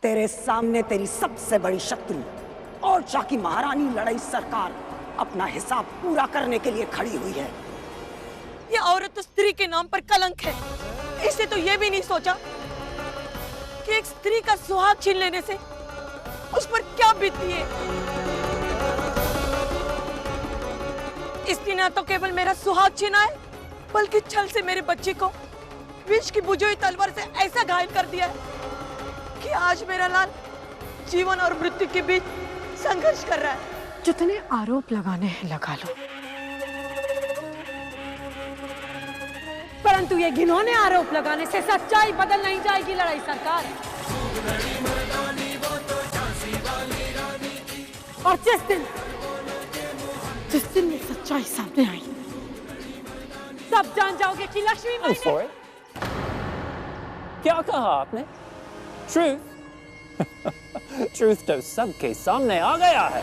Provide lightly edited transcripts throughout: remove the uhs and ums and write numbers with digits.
तेरे सामने तेरी सबसे बड़ी शत्रु ओरछा की महारानी लड़ाई सरकार अपना हिसाब पूरा करने के लिए खड़ी हुई है। ये औरत तो स्त्री के नाम पर कलंक है। इसने तो ये भी नहीं सोचा कि एक स्त्री का सुहाग छीन लेने से उस पर क्या बीतती है। इसने ना तो केवल मेरा सुहाग छीना है, बल्कि छल से मेरे बच्चे को विष की बुझी हुई तलवार से ऐसा घायल कर दिया है कि आज मेरा लाल जीवन और मृत्यु के बीच संघर्ष कर रहा है। जितने आरोप लगाने हैं लगा लो, परंतु ये घिनौने आरोप लगाने से सच्चाई बदल नहीं जाएगी लड़ाई सरकार। और जिस दिन ये सच्चाई सामने आई, तब जान जाओगे कि लक्ष्मी माई ने... क्या कहा आपने? ट्रूथ तो सबके सामने आ गया है।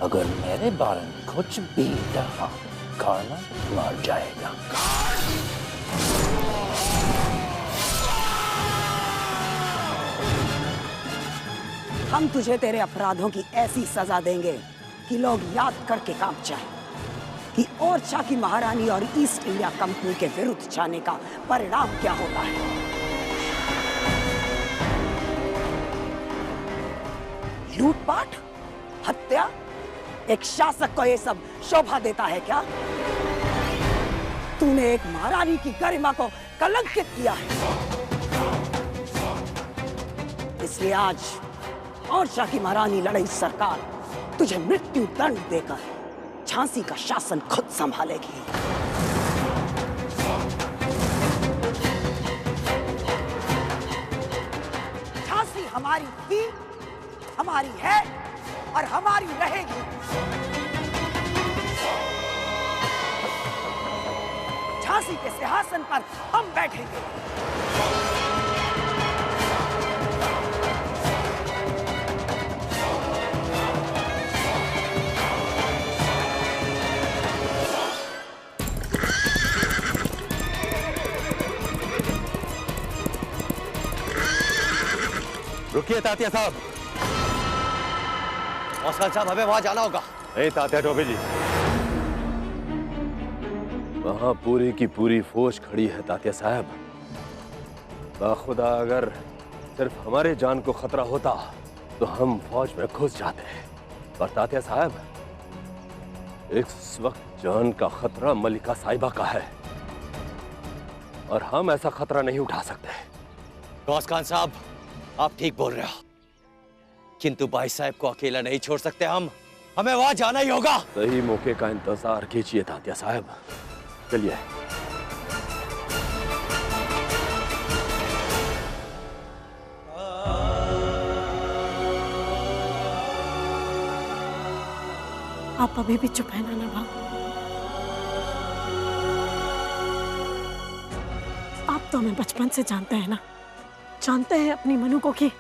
अगर मेरे बारे में कुछ भी कहा, कार्ला मर जाएगा। हम तुझे तेरे अपराधों की ऐसी सजा देंगे कि लोग याद करके कांप जाएं कि ओरछा की महारानी और ईस्ट इंडिया कंपनी के विरुद्ध जाने का परिणाम क्या होता है। लूटपाट, हत्या, एक शासक को ये सब शोभा देता है क्या? तूने एक महारानी की गरिमा को कलंकित किया है। इसलिए आज ओरछा की महारानी लड़ाई सरकार तुझे मृत्यु दंड देकर झांसी का शासन खुद संभालेगी। झांसी हमारी थी, हमारी है और हमारी रहेगी। झांसी के सिंहासन पर हम बैठेंगे। रुकिए तात्या साहब। औसर साहब, हमें वहां जाना होगा। नहीं तात्या टोपी जी, वहां पूरी की पूरी फौज खड़ी है तात्या साहब। बाखुदा अगर सिर्फ हमारे जान को खतरा होता तो हम फौज में घुस जाते। पर तात्या साहब, इस वक्त जान का खतरा मलिका साहिबा का है और हम ऐसा खतरा नहीं उठा सकते। गौस खान साहब, आप ठीक बोल रहे हो, किंतु भाई साहब को अकेला नहीं छोड़ सकते हम। हमें वहां जाना ही होगा। सही मौके का इंतजार कीजिए तात्या साहब। चलिए। आप अभी भी चुप है नाना भाव। आप तो हमें बचपन से जानते हैं ना, जानते हैं अपनी मनु को कि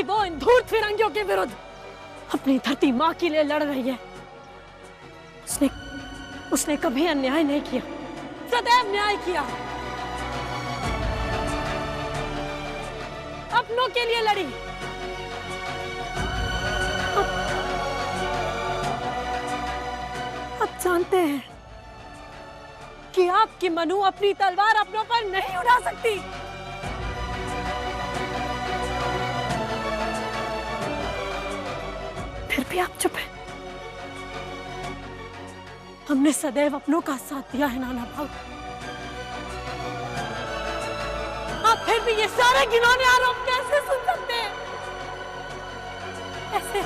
वो इन धूर्त फिरंगियों के विरुद्ध अपनी धरती माँ के लिए लड़ रही है। उसने कभी अन्याय नहीं किया, सदैव न्याय किया। अपनों के लिए लड़ी। अब जानते हैं कि आपकी मनु अपनी तलवार अपनों पर नहीं उड़ा सकती। फिर भी आप चुप हैं। हमने सदैव अपनों का साथ दिया है नाना भाव। आप फिर भी ये सारे घिनौने आरोप कैसे सुन सकते हैं? ऐसे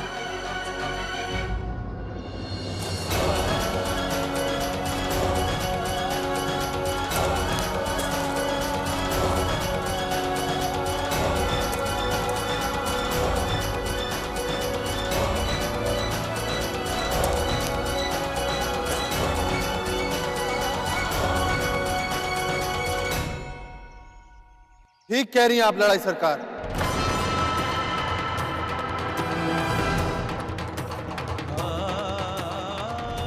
ठीक कह रही हैं आप लड़ाई सरकार।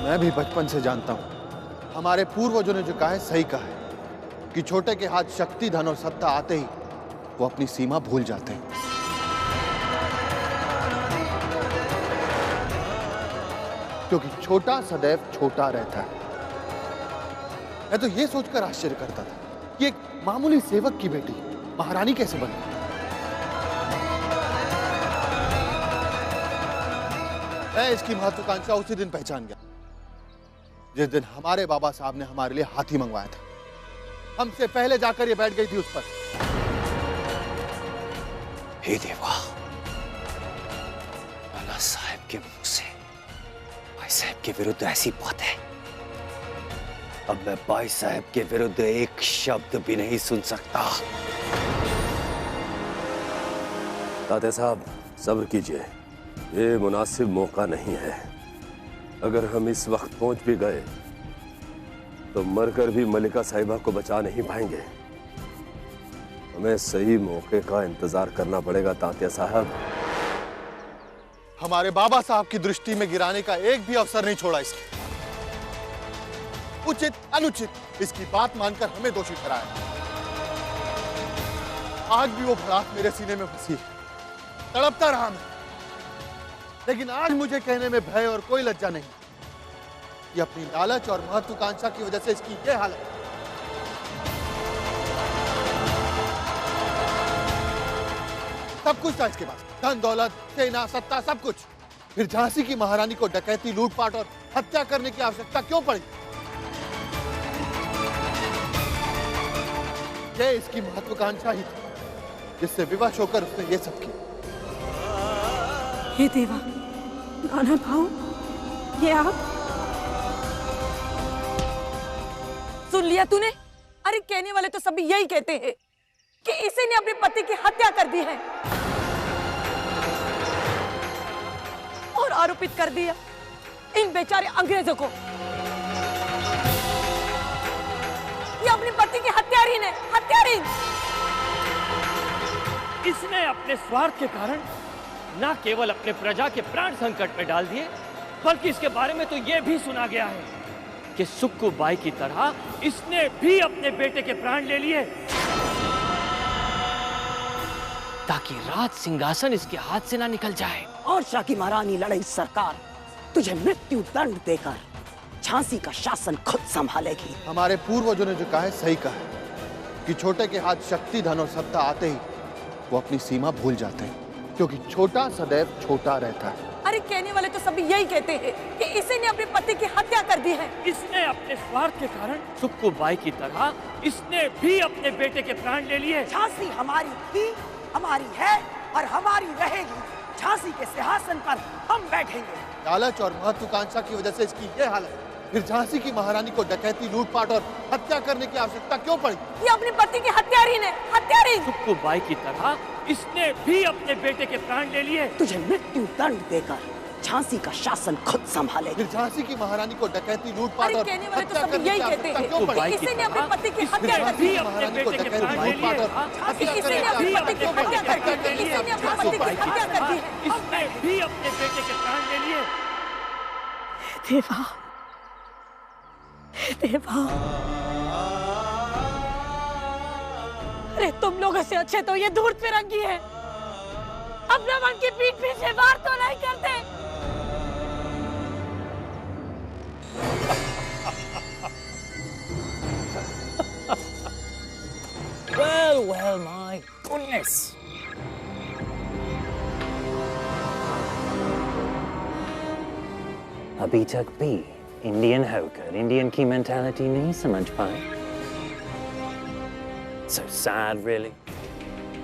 मैं भी बचपन से जानता हूं, हमारे पूर्वजों ने जो कहा है सही कहा है कि छोटे के हाथ शक्ति, धन और सत्ता आते ही वो अपनी सीमा भूल जाते हैं। क्योंकि छोटा सदैव छोटा रहता है। मैं तो ये सोचकर आश्चर्य करता था कि एक मामूली सेवक की बेटी महारानी कैसे बनी। मैं इसकी महत्वाकांक्षा उसी दिन पहचान गया जिस दिन हमारे बाबा साहब ने हमारे लिए हाथी मंगवाया था। हमसे पहले जाकर ये बैठ गई थी उस पर। हे देवा, नाना साहब के मुंह से भाई साहब के विरुद्ध ऐसी बात है। अब मैं भाई साहब के विरुद्ध एक शब्द भी नहीं सुन सकता। तात्या साहब, सब्र कीजिए, ये मुनासिब मौका नहीं है। अगर हम इस वक्त पहुंच भी गए तो मरकर भी मलिका साहिबा को बचा नहीं पाएंगे। हमें सही मौके का इंतजार करना पड़ेगा तात्या साहब। हमारे बाबा साहब की दृष्टि में गिराने का एक भी अवसर नहीं छोड़ा इसने। उचित अनुचित इसकी बात मानकर हमें दोषी ठहराया। आज भी वो भड़ास मेरे सीने में फंसी है, तड़पता रहा मैं। लेकिन आज मुझे कहने में भय और कोई लज्जा नहीं कि अपनी लालच और महत्वाकांक्षा की वजह से इसकी ये हालत। सब कुछ था इसके पास, धन दौलत, सेना, सत्ता, सब कुछ। फिर झांसी की महारानी को डकैती, लूटपाट और हत्या करने की आवश्यकता क्यों पड़ी? ये इसकी महत्वाकांक्षा ही थी जिससे विवश होकर उसने ये सब किया। हे देवा, नाना भाऊ, ये आप? सुन लिया तूने? अरे कहने वाले तो सभी यही कहते हैं कि इसी ने अपने पति की हत्या कर दी है और आरोपित कर दिया इन बेचारे अंग्रेजों को। ये अपने पति की हत्यारीन है, हत्यारीन। इसने अपने स्वार्थ के कारण न केवल अपने प्रजा के प्राण संकट में डाल दिए, बल्कि इसके बारे में तो यह भी सुना गया है कि सुक्कू बाई की तरह इसने भी अपने बेटे के प्राण ले लिए ताकि राज सिंहासन इसके हाथ से ना निकल जाए। और शाह की महारानी लड़ाई सरकार तुझे मृत्यु दंड देकर झांसी का शासन खुद संभालेगी। हमारे पूर्वजों ने जो कहा है सही कहा है कि छोटे के हाथ शक्ति, धन और सत्ता आते ही वो अपनी सीमा भूल जाते हैं, क्योंकि छोटा सदैव छोटा रहता है। अरे कहने वाले तो सभी यही कहते हैं कि इसी ने अपने पति की हत्या कर दी है। इसने अपने स्वार्थ के कारण सुक्कू बाई की तरह इसने भी अपने बेटे के प्राण ले लिए। झांसी हमारी थी, हमारी है और हमारी रहेगी। झांसी के सिंहासन पर हम बैठेंगे। लालच और महत्वाकांक्षा की वजह से इसकी ये हालत। फिर झांसी की महारानी को डकैती, लूटपाट और हत्या करने की आवश्यकता क्यों पड़ी? ये अपने पति की हत्यारीन है, हत्यारीन। सुक्कू बाई की तरह इसने भी अपने बेटे के प्राण ले लिए। तुझे मृत्यु दंड देकर झांसी का शासन खुद संभालेगी। फिर झांसी की महारानी को डकैती, लूटपाट और कहने वाले तो हत्या सभी करने यही की कहते आवश्यकता हैं क्यों पड़ी? कि इसी ने अपने पति की हत्या कर दी। महारानी को डकैती, लूटपाट और इसी ने अपने पति की हत्या कर दी। इसी ने अपने पति की हत्या कर दी है। इसने भी अपने बेटे के प्राण ले लिए। देवा, देवा, अरे तुम लोगों से अच्छे तो ये धूर्त फिरंगी है। अपना मन की पीठ पीछे वार तो नहीं करते। Well, my goodness. अभी तक भी इंडियन होकर इंडियन की मेंटालिटी नहीं समझ पाए। So sad, really.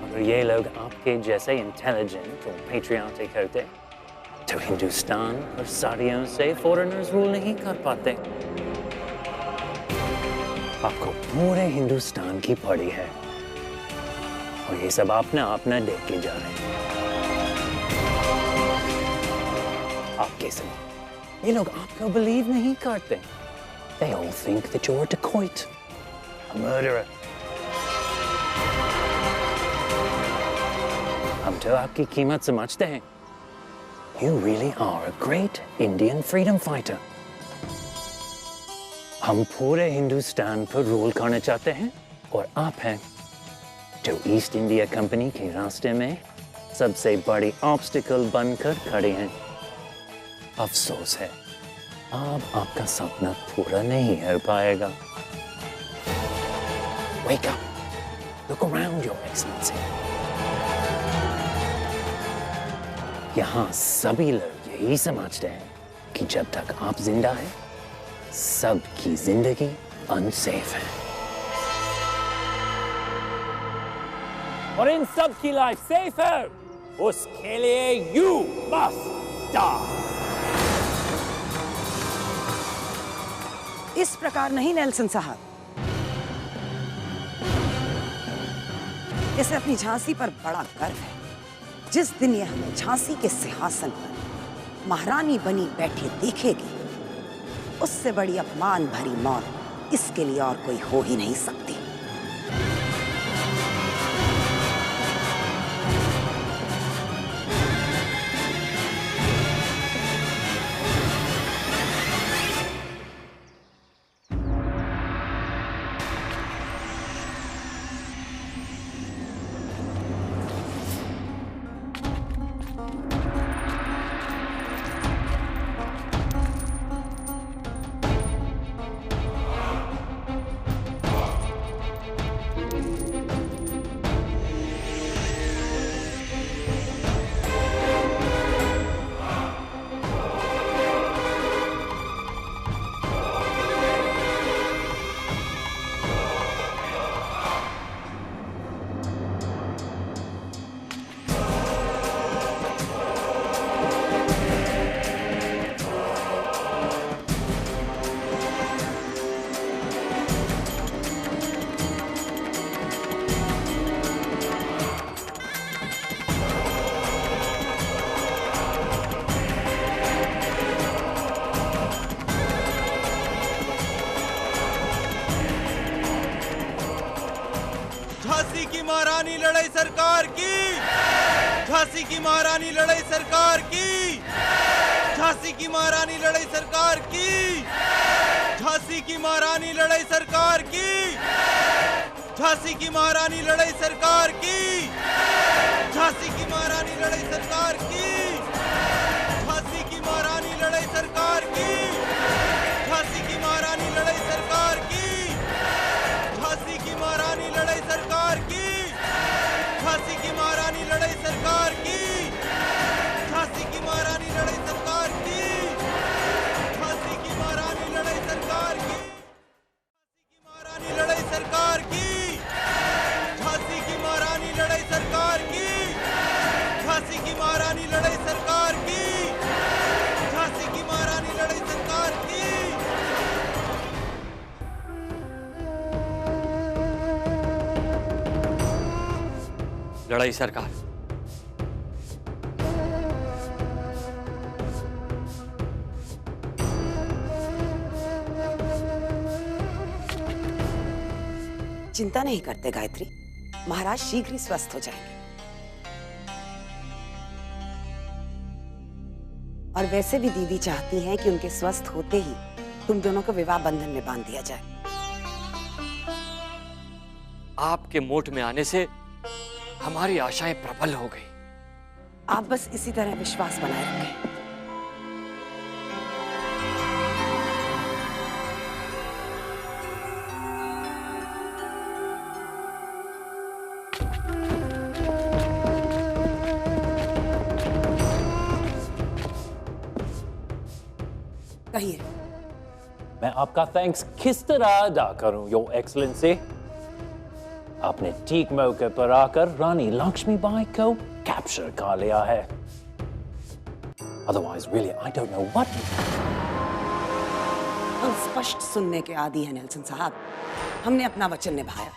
अगर ये लोग आपके जैसे इंटेलिजेंट और पेट्रियाटिक होते तो हिंदुस्तान और सदियों से फॉरेनर्स रूल नहीं कर पाते। आपको पूरे हिंदुस्तान की पड़ी है और ये सब अपना देख के जा रहे हैं। आपके सब ये लोग आपको बिलीव नहीं करते। They all think that you're a dacoit, a murderer. हम तो आपकी कीमत समझते हैं। You really are a great Indian freedom fighter. हम पूरे हिंदुस्तान पर रूल करना चाहते हैं और आप हैं जो ईस्ट इंडिया कंपनी के रास्ते में सबसे बड़ी ऑब्स्टिकल बनकर खड़े हैं। अफसोस है अब आपका सपना पूरा नहीं हो पाएगा। Wake up. Look around, Your Excellency. यहाँ सभी लोग यही समझते हैं कि जब तक आप जिंदा हैं, सबकी जिंदगी अनसेफ है। और इन सब की लाइफ सेफ है, उसके लिए you must die. इस प्रकार नहीं नेल्सन साहब, इसे अपनी झांसी पर बड़ा गर्व है। जिस दिन ये हमें झांसी के सिंहासन पर महारानी बनी बैठे देखेगी, उससे बड़ी अपमान भरी मौत इसके लिए और कोई हो ही नहीं सकती। झांसी की महारानी लड़ाई सरकार की, झांसी की महारानी लड़ाई सरकार की, झांसी की महारानी लड़ाई सरकार की, झांसी की महारानी लड़ाई सरकार की, झांसी की महारानी लड़ाई सरकार की, झांसी की महारानी लड़ाई सरकार की, झांसी की महारानी लड़ाई सरकार की, झांसी की महारानी लड़ाई सरकार की, झांसी की महारानी लड़ाई सरकार की, झांसी की महारानी लड़ाई सरकार की, झांसी की महारानी लड़ाई सरकार की, झांसी की महारानी लड़ाई सरकार की, झांसी की महारानी लड़ाई सरकार की, झांसी की महारानी लड़ाई सरकार की, झांसी की महारानी लड़ाई सरकार की। लड़ाई सरकार। चिंता नहीं करते गायत्री, महाराज शीघ्र ही स्वस्थ हो जाएंगे। और वैसे भी दीदी चाहती हैं कि उनके स्वस्थ होते ही तुम दोनों को विवाह बंधन में बांध दिया जाए। आपके मोट में आने से हमारी आशाएं प्रबल हो गई। आप बस इसी तरह विश्वास बनाए रखें। कहिए, मैं आपका थैंक्स किस तरह अदा करूं, योर एक्सलेंसी? आपने ठीक मौके पर आकर रानी लक्ष्मीबाई को कैप्चर कर लिया है। Otherwise, really, I don't know what. हम स्पष्ट सुनने के आदी हैं नेल्सन साहब। हमने अपना वचन निभाया,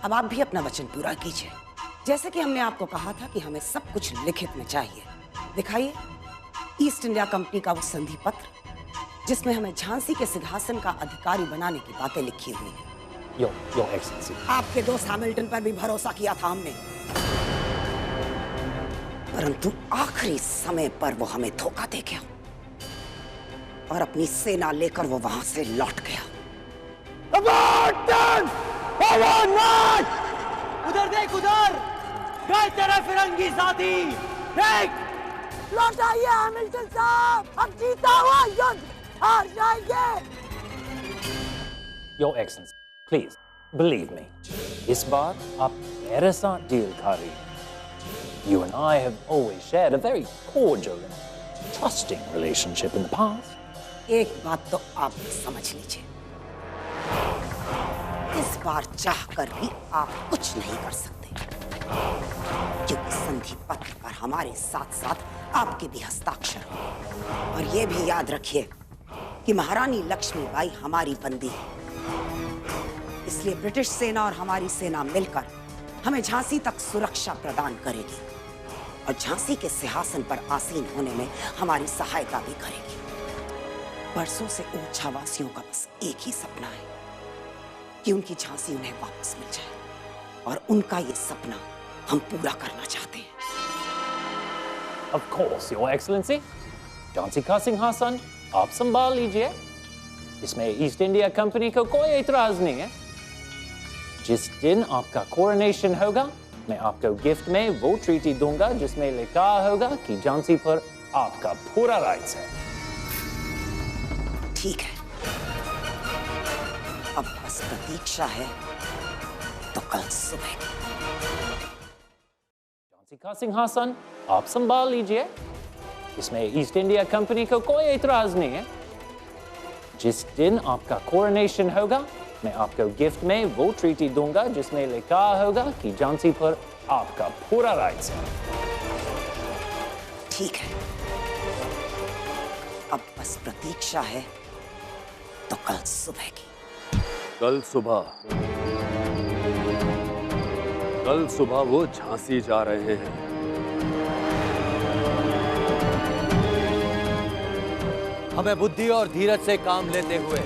अब आप भी अपना वचन पूरा कीजिए। जैसे कि हमने आपको कहा था कि हमें सब कुछ लिखित में चाहिए। दिखाइए ईस्ट इंडिया कंपनी का वो संधि पत्र जिसमें हमें झांसी के सिंहासन का अधिकारी बनाने की बातें लिखी हुई हैं। योर एक्सलेंसी, आपके दोस्त हैमिल्टन पर भी भरोसा किया था हमने, परंतु आखिरी समय पर वो हमें धोखा दे गया और अपनी सेना लेकर वो वहां से लौट गया। उधर देख, उधर गए तेरा फिरंगी साथी, देख। लौट आइए हैमिल्टन साहब, अब जीता हुआ युद्ध हार जाएंगे। Your Excellency, please believe me. इस बार आप मेरे साथ डील कर रही हैं। You and I have always shared a very cordial and trusting relationship in the past. एक बात तो आप समझ लीजिए, इस बार चाहकर भी आप कुछ नहीं कर सकते, क्योंकि संधि पत्र पर हमारे साथ साथ आपके भी हस्ताक्षर हैं। और ये भी याद रखिए कि महारानी लक्ष्मीबाई हमारी बंदी है, इसलिए ब्रिटिश सेना और हमारी सेना मिलकर हमें झांसी तक सुरक्षा प्रदान करेगी और झांसी के सिंहासन पर आसीन होने में हमारी सहायता भी करेगी। बरसों से ओरछा वासियों का बस एक ही सपना है कि उनकी झांसी उन्हें वापस मिल जाए, और उनका ये सपना हम पूरा करना चाहते हैं। Of course, Your Excellency. Jhansi का सिंहासन आप संभाल लीजिए, इसमें ईस्ट इंडिया कंपनी को कोई एतराज नहीं है। जिस दिन आपका कोरोनेशन होगा, मैं आपको गिफ्ट में वो ट्रीटी दूंगा जिसमें लिखा होगा कि झांसी पर आपका पूरा राइट्स है। ठीक है, अब बस प्रतीक्षा है तो कल सुबह। झांसी का सिंहासन आप संभाल लीजिए, इसमें ईस्ट इंडिया कंपनी को कोई एतराज नहीं है। जिस दिन आपका कोरोनेशन होगा, मैं आपको गिफ्ट में वो ट्रीटी दूंगा जिसमें लिखा होगा कि झांसी पर आपका पूरा राइट्स है। ठीक है, अब बस प्रतीक्षा है तो कल सुबह की। कल सुबह वो झांसी जा रहे हैं। हमें बुद्धि और धीरज से काम लेते हुए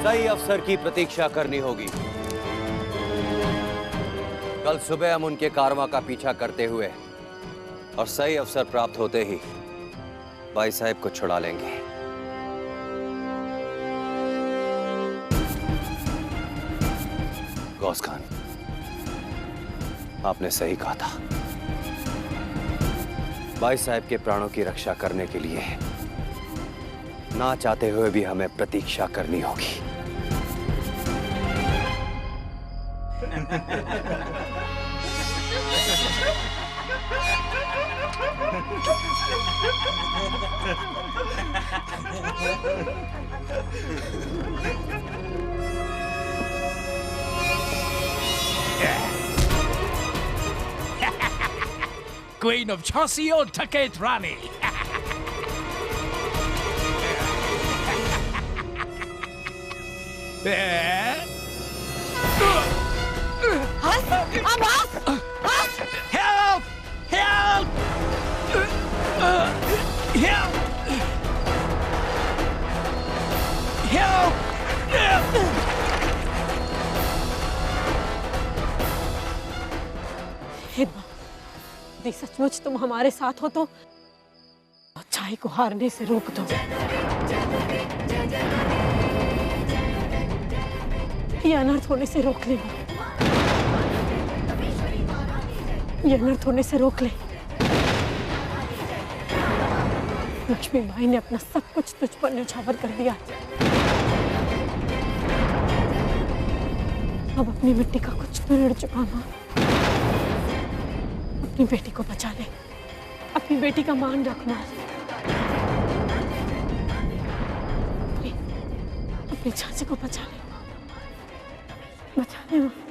सही अवसर की प्रतीक्षा करनी होगी। कल सुबह हम उनके कारवां का पीछा करते हुए और सही अवसर प्राप्त होते ही भाई साहब को छुड़ा लेंगे। गौस खान, आपने सही कहा था। भाई साहब के प्राणों की रक्षा करने के लिए ना चाहते हुए भी हमें प्रतीक्षा करनी होगी। Queen of Jhansi or Taket Rani? Help! Help! Help! Help! हिम्मत, यदि सचमुच तुम हमारे साथ हो तो अच्छाई को हारने से रोक दो। ये अनर्थ होने से रोक ले, ये अनर्थ होने से रोक ले। लक्ष्मीबाई ने अपना सब कुछ तुझ पर न्यौछावर कर दिया। अब अपनी मिट्टी का कुछ तो ऋण चुका मां। अपनी बेटी को बचा ले, अपनी बेटी का मान रखना, अपनी झांसी को बचा ले, बचा ले मां।